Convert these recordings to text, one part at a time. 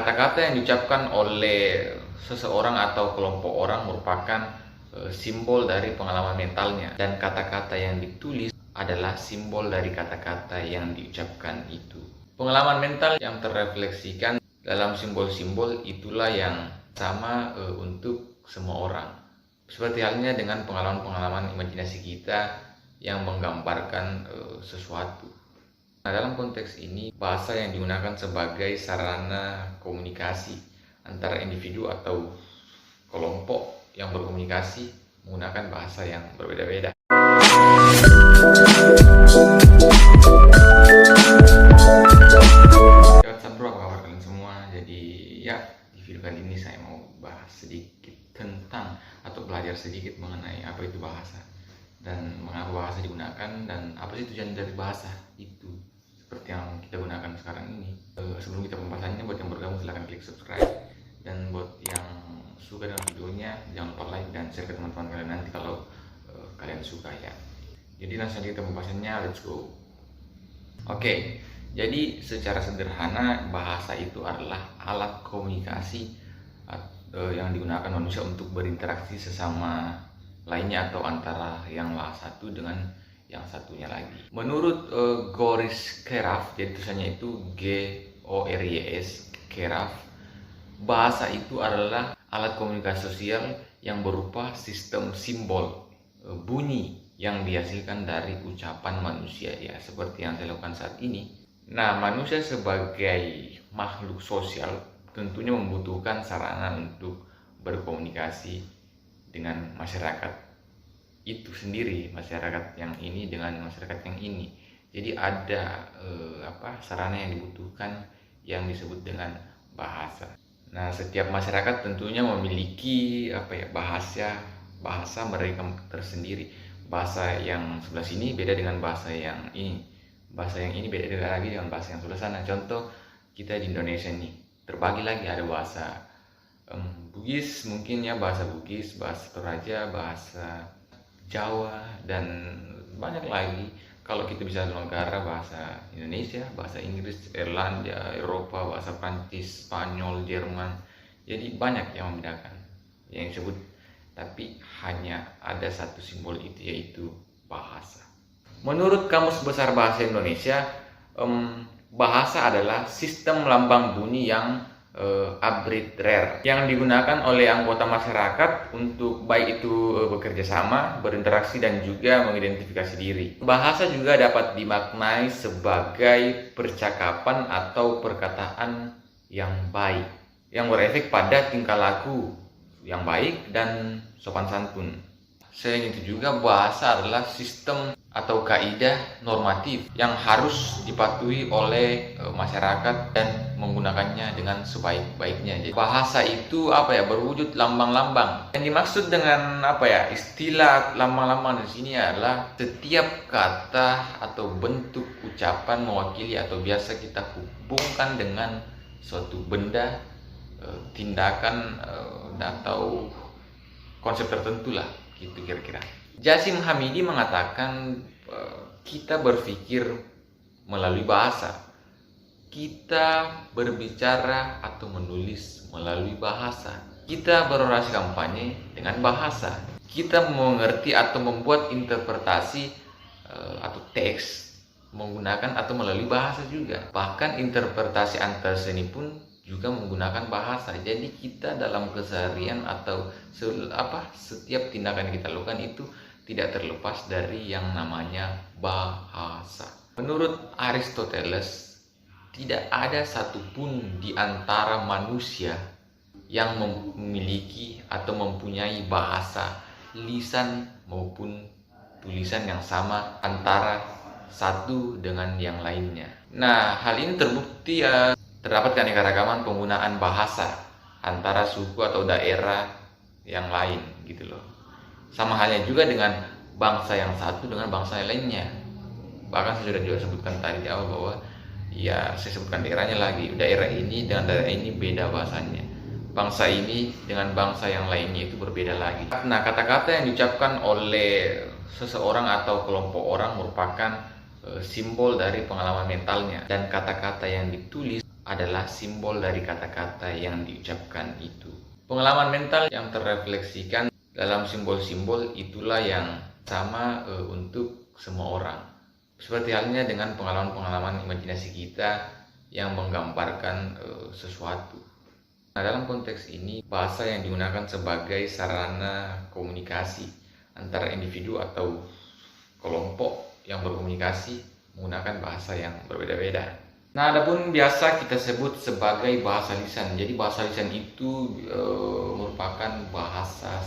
kata-kata yang diucapkan oleh seseorang atau kelompok orang merupakan simbol dari pengalaman mentalnya, dan kata-kata yang ditulis adalah simbol dari kata-kata yang diucapkan itu. Pengalaman mental yang terrefleksikan dalam simbol-simbol itulah yang sama untuk semua orang. Seperti halnya dengan pengalaman-pengalaman imajinasi kita yang menggambarkan sesuatu. Nah, dalam konteks ini, bahasa yang digunakan sebagai sarana komunikasi antara individu atau kelompok yang berkomunikasi menggunakan bahasa yang berbeda-beda. WhatsApp bro, apa kabar kalian semua? Jadi ya, di video kali ini saya mau bahas sedikit tentang atau belajar sedikit mengenai apa itu bahasa dan mengapa bahasa digunakan dan apa sih tujuan dari bahasa itu seperti yang kita gunakan sekarang ini. Sebelum kita pembahasannya, buat yang bergabung silahkan klik subscribe, dan buat yang suka dengan videonya jangan lupa like dan share ke teman-teman kalian nanti kalau kalian suka ya. Jadi langsung kita pembahasannya, let's go. Oke, jadi secara sederhana bahasa itu adalah alat komunikasi yang digunakan manusia untuk berinteraksi sesama lainnya atau antara yang satu dengan yang satunya lagi. Menurut Goris Keraf, jadi tulisannya itu G-O-R-Y-S, Keraf, bahasa itu adalah alat komunikasi sosial yang berupa sistem simbol bunyi yang dihasilkan dari ucapan manusia, ya seperti yang saya lakukan saat ini. Nah, manusia sebagai makhluk sosial tentunya membutuhkan sarana untuk berkomunikasi dengan masyarakat itu sendiri, masyarakat yang ini dengan masyarakat yang ini. Jadi ada sarana yang dibutuhkan yang disebut dengan bahasa. Nah, setiap masyarakat tentunya memiliki bahasa mereka tersendiri. Bahasa yang sebelah sini beda dengan bahasa yang ini. Bahasa yang ini beda lagi dengan bahasa yang sebelah sana. Contoh, kita di Indonesia nih terbagi lagi, ada bahasa Bugis, mungkin ya bahasa Bugis, bahasa Toraja, bahasa Jawa, dan banyak lagi. Kalau kita bisa negara, bahasa Indonesia, bahasa Inggris, Irlandia, Eropa, bahasa Prancis, Spanyol, Jerman. Jadi banyak yang membedakan yang disebut, tapi hanya ada satu simbol itu, yaitu bahasa. Menurut Kamus Besar Bahasa Indonesia, bahasa adalah sistem lambang bunyi yang arbitrary yang digunakan oleh anggota masyarakat untuk baik itu bekerja sama, berinteraksi, dan juga mengidentifikasi diri. Bahasa juga dapat dimaknai sebagai percakapan atau perkataan yang baik yang berefek pada tingkah laku yang baik dan sopan santun. Selain itu juga bahasa adalah sistem atau kaidah normatif yang harus dipatuhi oleh masyarakat dan menggunakannya dengan sebaik-baiknya. Jadi bahasa itu berwujud lambang-lambang. Yang dimaksud dengan istilah lambang-lambang di sini adalah setiap kata atau bentuk ucapan mewakili atau biasa kita hubungkan dengan suatu benda, tindakan atau konsep tertentu lah, gitu kira-kira. Jasim Hamidi mengatakan kita berpikir melalui bahasa, kita berbicara atau menulis melalui bahasa, kita berorasi kampanye dengan bahasa, kita mengerti atau membuat interpretasi atau teks menggunakan atau melalui bahasa juga. Bahkan interpretasi antar seni pun juga menggunakan bahasa. Jadi kita dalam keseharian atau setiap tindakan yang kita lakukan itu tidak terlepas dari yang namanya bahasa. Menurut Aristoteles, tidak ada satupun di antara manusia yang memiliki atau mempunyai bahasa lisan maupun tulisan yang sama antara satu dengan yang lainnya. Nah, hal ini terbukti terdapat keanekaragaman penggunaan bahasa antara suku atau daerah yang lain gitu loh. Sama halnya juga dengan bangsa yang satu dengan bangsa yang lainnya. Bahkan saya sudah juga sebutkan tadi di awal bahwa ya saya sebutkan daerahnya lagi. Daerah ini dengan daerah ini beda bahasanya. Bangsa ini dengan bangsa yang lainnya itu berbeda lagi. Nah, kata-kata yang diucapkan oleh seseorang atau kelompok orang merupakan simbol dari pengalaman mentalnya, dan kata-kata yang ditulis adalah simbol dari kata-kata yang diucapkan itu. Pengalaman mental yang terrefleksikan dalam simbol-simbol itulah yang sama untuk semua orang. Seperti halnya dengan pengalaman-pengalaman imajinasi kita yang menggambarkan sesuatu. Nah, dalam konteks ini, bahasa yang digunakan sebagai sarana komunikasi antara individu atau kelompok yang berkomunikasi menggunakan bahasa yang berbeda-beda. Nah, adapun biasa kita sebut sebagai bahasa lisan. Jadi bahasa lisan itu merupakan bahasa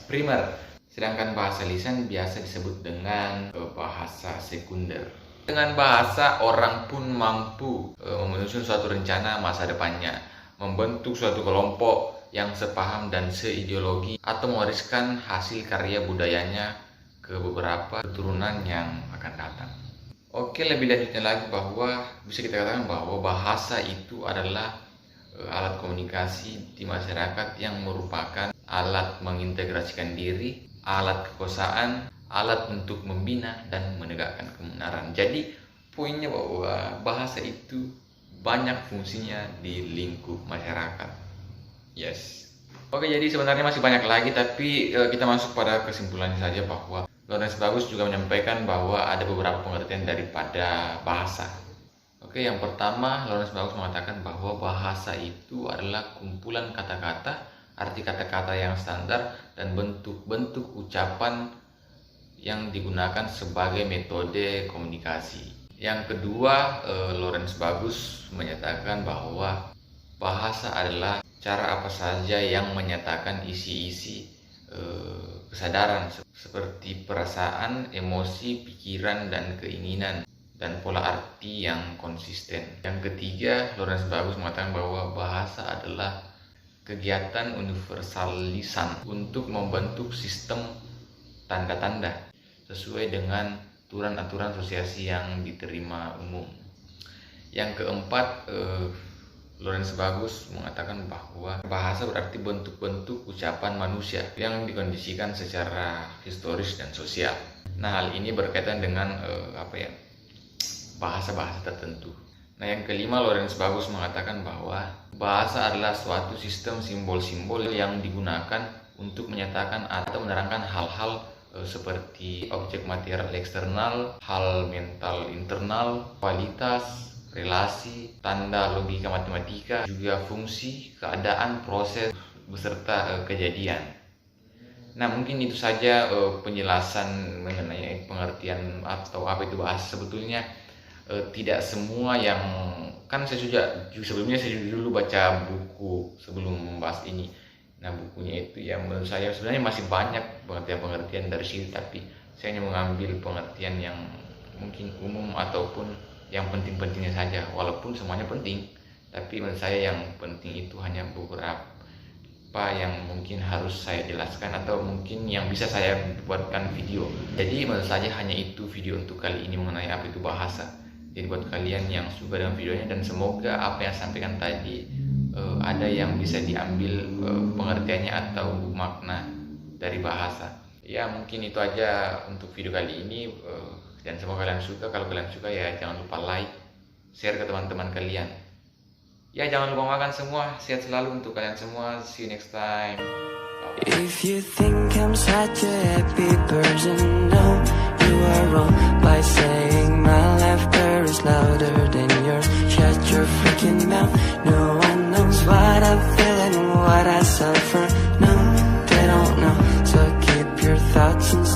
primer, sedangkan bahasa lisan biasa disebut dengan bahasa sekunder. Dengan bahasa, orang pun mampu menyusun suatu rencana masa depannya, membentuk suatu kelompok yang sepaham dan seideologi, atau mewariskan hasil karya budayanya ke beberapa keturunan yang akan datang. Oke, lebih lanjutnya lagi bahwa bisa kita katakan bahwa bahasa itu adalah alat komunikasi di masyarakat yang merupakan alat mengintegrasikan diri, alat kekuasaan, alat untuk membina dan menegakkan kebenaran. Jadi poinnya bahwa bahasa itu banyak fungsinya di lingkup masyarakat. Yes. Oke, jadi sebenarnya masih banyak lagi, tapi kita masuk pada kesimpulannya saja bahwa Lawrence Bagus juga menyampaikan bahwa ada beberapa pengertian daripada bahasa. Oke, yang pertama, Lawrence Bagus mengatakan bahwa bahasa itu adalah kumpulan kata-kata, arti kata-kata yang standar, dan bentuk-bentuk ucapan yang digunakan sebagai metode komunikasi. Yang kedua, Lawrence Bagus menyatakan bahwa bahasa adalah cara apa saja yang menyatakan isi-isi kesadaran seperti perasaan, emosi, pikiran, dan keinginan, dan pola arti yang konsisten. Yang ketiga, Lawrence Bagus mengatakan bahwa bahasa adalah kegiatan universal lisan untuk membentuk sistem tanda-tanda sesuai dengan aturan-aturan asosiasi yang diterima umum. Yang keempat, Lawrence Bagus mengatakan bahwa bahasa berarti bentuk-bentuk ucapan manusia yang dikondisikan secara historis dan sosial. Nah, hal ini berkaitan dengan bahasa-bahasa tertentu. Nah, yang kelima, Lawrence Bagus mengatakan bahwa bahasa adalah suatu sistem simbol-simbol yang digunakan untuk menyatakan atau menerangkan hal-hal seperti objek material eksternal, hal mental internal, kualitas, relasi, tanda logika matematika, juga fungsi, keadaan, proses, beserta kejadian. Nah, mungkin itu saja penjelasan mengenai pengertian atau apa itu bahasa. Sebetulnya tidak semua yang, kan sebelumnya saya dulu baca buku sebelum membahas ini. Nah, bukunya itu ya menurut saya sebenarnya masih banyak pengertian-pengertian dari situ, tapi saya hanya mengambil pengertian yang mungkin umum ataupun yang penting-pentingnya saja, walaupun semuanya penting, tapi menurut saya yang penting itu hanya beberapa yang mungkin harus saya jelaskan atau mungkin yang bisa saya buatkan video. Jadi menurut saya hanya itu video untuk kali ini mengenai apa itu bahasa. Jadi buat kalian yang suka dengan videonya, dan semoga apa yang saya sampaikan tadi ada yang bisa diambil pengertiannya atau makna dari bahasa. Ya, mungkin itu aja untuk video kali ini. Dan semoga kalian suka. Kalau kalian suka ya jangan lupa like, share ke teman-teman kalian. Ya, jangan lupa makan semua. Sehat selalu untuk kalian semua. See you next time. Bye. If you think I'm such a happy person, no, you are wrong by saying my laughter is louder than yours. Shut your freaking mouth. No one knows what I feel and what I suffer. No, they don't know. So keep your thoughts inside.